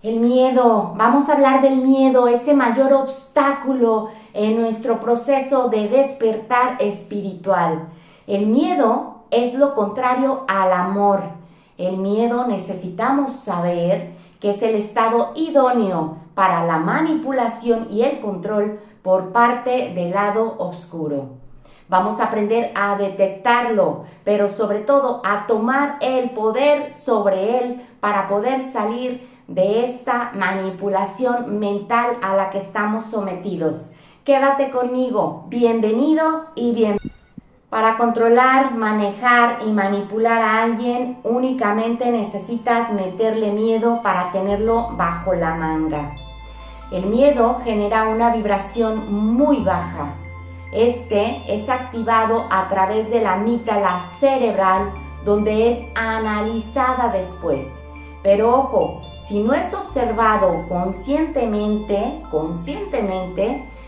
El miedo, vamos a hablar del miedo, ese mayor obstáculo en nuestro proceso de despertar espiritual. El miedo es lo contrario al amor. El miedo necesitamos saber que es el estado idóneo para la manipulación y el control por parte del lado oscuro. Vamos a aprender a detectarlo, pero sobre todo a tomar el poder sobre él para poder salir de esta manipulación mental a la que estamos sometidos. Quédate conmigo, bienvenido y bienvenido. Para controlar, manejar y manipular a alguien únicamente necesitas meterle miedo para tenerlo bajo la manga. El miedo genera una vibración muy baja. Este es activado a través de la amígdala cerebral, donde es analizada después. Pero ojo, si no es observado conscientemente,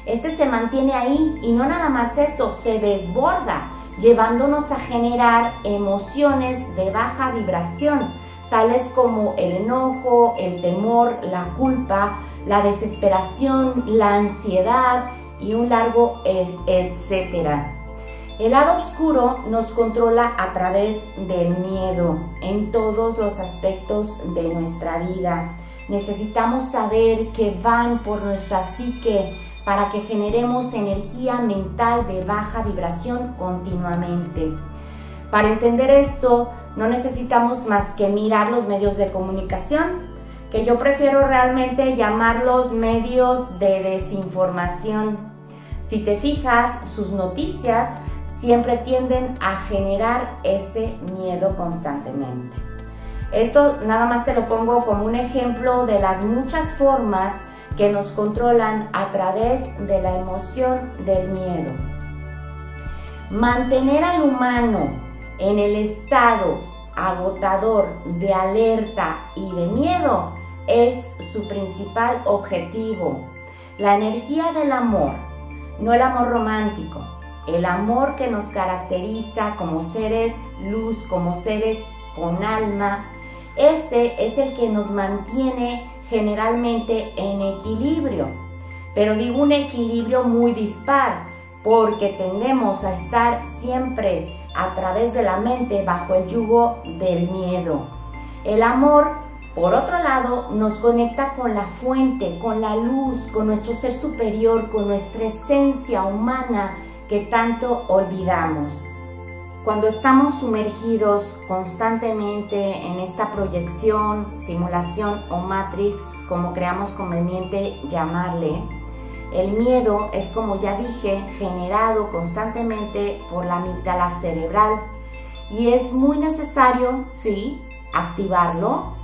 este se mantiene ahí y no nada más eso, se desborda, llevándonos a generar emociones de baja vibración, tales como el enojo, el temor, la culpa, la desesperación, la ansiedad y un largo etcétera. El lado oscuro nos controla a través del miedo en todos los aspectos de nuestra vida. Necesitamos saber que van por nuestra psique para que generemos energía mental de baja vibración continuamente. Para entender esto, no necesitamos más que mirar los medios de comunicación, que yo prefiero realmente llamarlos medios de desinformación. Si te fijas, sus noticias siempre tienden a generar ese miedo constantemente. Esto nada más te lo pongo como un ejemplo de las muchas formas que nos controlan a través de la emoción del miedo. Mantener al humano en el estado agotador de alerta y de miedo es su principal objetivo. La energía del amor, no el amor romántico, el amor que nos caracteriza como seres luz, como seres con alma, ese es el que nos mantiene generalmente en equilibrio. Pero digo un equilibrio muy dispar, porque tendemos a estar siempre a través de la mente bajo el yugo del miedo. El amor, por otro lado, nos conecta con la fuente, con la luz, con nuestro ser superior, con nuestra esencia humana que tanto olvidamos. Cuando estamos sumergidos constantemente en esta proyección, simulación o matrix, como creamos conveniente llamarle, el miedo es, como ya dije, generado constantemente por la amígdala cerebral y es muy necesario, sí, activarlo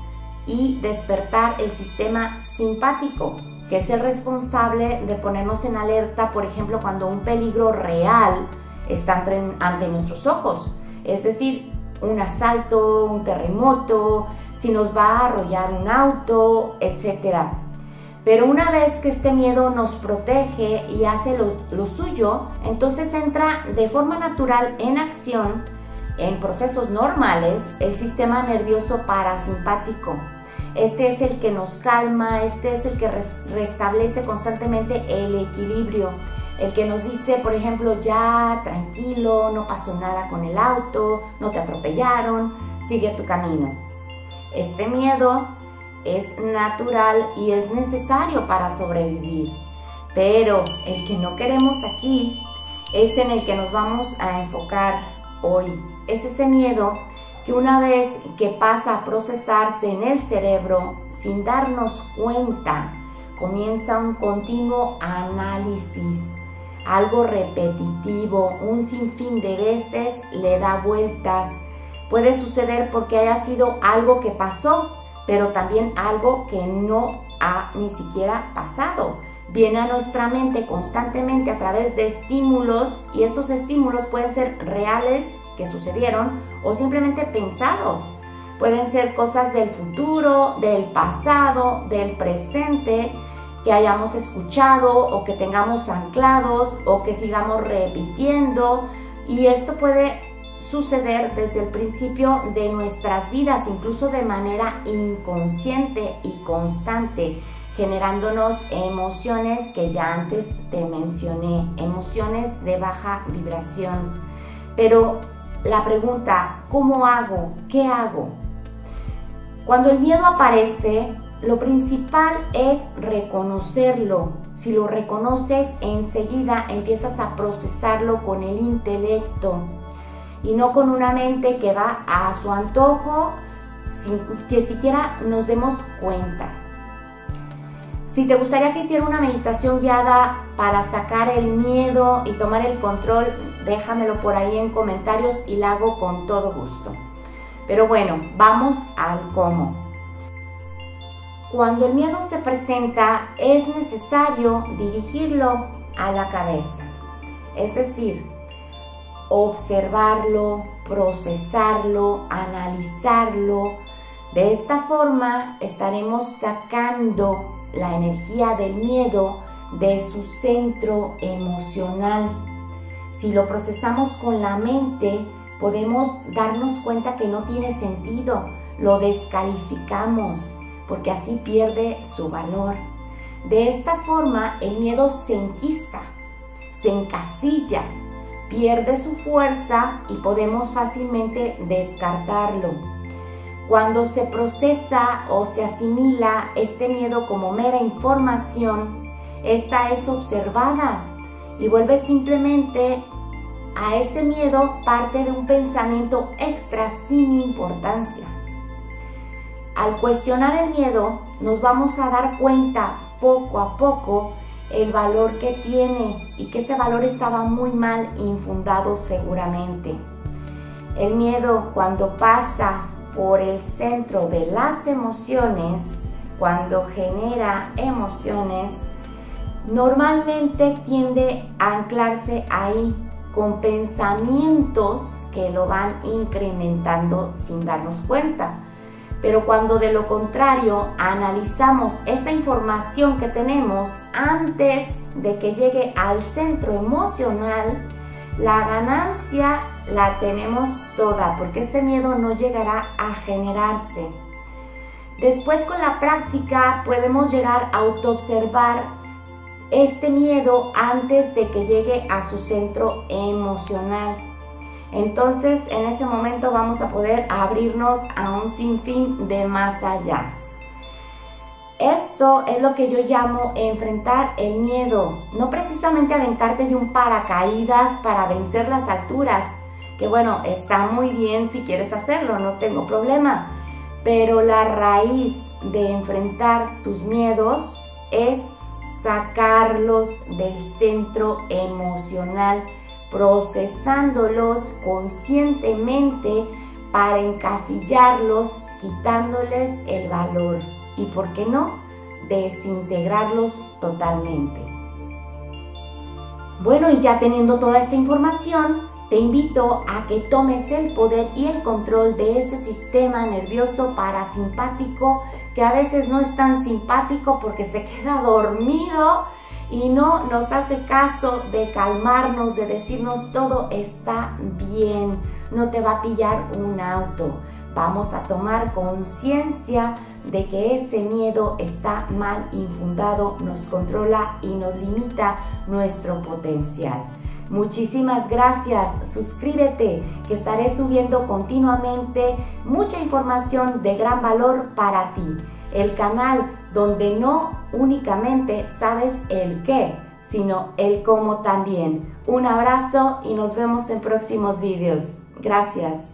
y despertar el sistema simpático, que es el responsable de ponernos en alerta, por ejemplo, cuando un peligro real está ante nuestros ojos, es decir, un asalto, un terremoto, si nos va a arrollar un auto, etc. Pero una vez que este miedo nos protege y hace lo suyo, entonces entra de forma natural en acción, en procesos normales, el sistema nervioso parasimpático. Este es el que nos calma, este es el que restablece constantemente el equilibrio, el que nos dice, por ejemplo, ya, tranquilo, no pasó nada con el auto, no te atropellaron, sigue tu camino. Este miedo es natural y es necesario para sobrevivir, pero el que no queremos aquí es en el que nos vamos a enfocar hoy. Es ese miedo que una vez que pasa a procesarse en el cerebro sin darnos cuenta, comienza un continuo análisis, algo repetitivo, un sinfín de veces le da vueltas. Puede suceder porque haya sido algo que pasó, pero también algo que no ha ni siquiera pasado. Viene a nuestra mente constantemente a través de estímulos y estos estímulos pueden ser reales, que sucedieron, o simplemente pensados. Pueden ser cosas del futuro, del pasado, del presente, que hayamos escuchado o que tengamos anclados o que sigamos repitiendo, y esto puede suceder desde el principio de nuestras vidas, incluso de manera inconsciente y constante, generándonos emociones que ya antes te mencioné, emociones de baja vibración. Pero la pregunta, ¿cómo hago? ¿Qué hago? Cuando el miedo aparece, lo principal es reconocerlo. Si lo reconoces, enseguida empiezas a procesarlo con el intelecto y no con una mente que va a su antojo sin que siquiera nos demos cuenta. Si te gustaría que hiciera una meditación guiada para sacar el miedo y tomar el control, déjamelo por ahí en comentarios y la hago con todo gusto. Pero bueno, vamos al cómo. Cuando el miedo se presenta, es necesario dirigirlo a la cabeza. Es decir, observarlo, procesarlo, analizarlo. De esta forma estaremos sacando la energía del miedo de su centro emocional. Si lo procesamos con la mente, podemos darnos cuenta que no tiene sentido, lo descalificamos, porque así pierde su valor. De esta forma, el miedo se enquista, se encasilla, pierde su fuerza y podemos fácilmente descartarlo. Cuando se procesa o se asimila este miedo como mera información, esta es observada y vuelve simplemente a ese miedo parte de un pensamiento extra sin importancia. Al cuestionar el miedo, nos vamos a dar cuenta poco a poco el valor que tiene y que ese valor estaba muy mal infundado seguramente. El miedo, cuando pasa por el centro de las emociones, cuando genera emociones, normalmente tiende a anclarse ahí con pensamientos que lo van incrementando sin darnos cuenta. Pero cuando de lo contrario analizamos esa información que tenemos antes de que llegue al centro emocional, la ganancia la tenemos toda, porque ese miedo no llegará a generarse. Después, con la práctica, podemos llegar a autoobservar este miedo antes de que llegue a su centro emocional. Entonces, en ese momento vamos a poder abrirnos a un sinfín de más allá. Esto es lo que yo llamo enfrentar el miedo. No precisamente aventarte de un paracaídas para vencer las alturas, que bueno, está muy bien si quieres hacerlo, no tengo problema. Pero la raíz de enfrentar tus miedos es sacarlos del centro emocional, procesándolos conscientemente para encasillarlos, quitándoles el valor y, ¿por qué no?, desintegrarlos totalmente. Bueno, y ya teniendo toda esta información, te invito a que tomes el poder y el control de ese sistema nervioso parasimpático, que a veces no es tan simpático porque se queda dormido y no nos hace caso de calmarnos, de decirnos todo está bien, no te va a pillar un auto. Vamos a tomar conciencia de que ese miedo está mal infundado, nos controla y nos limita nuestro potencial. Muchísimas gracias, suscríbete, que estaré subiendo continuamente mucha información de gran valor para ti. El canal donde no únicamente sabes el qué, sino el cómo también. Un abrazo y nos vemos en próximos videos. Gracias.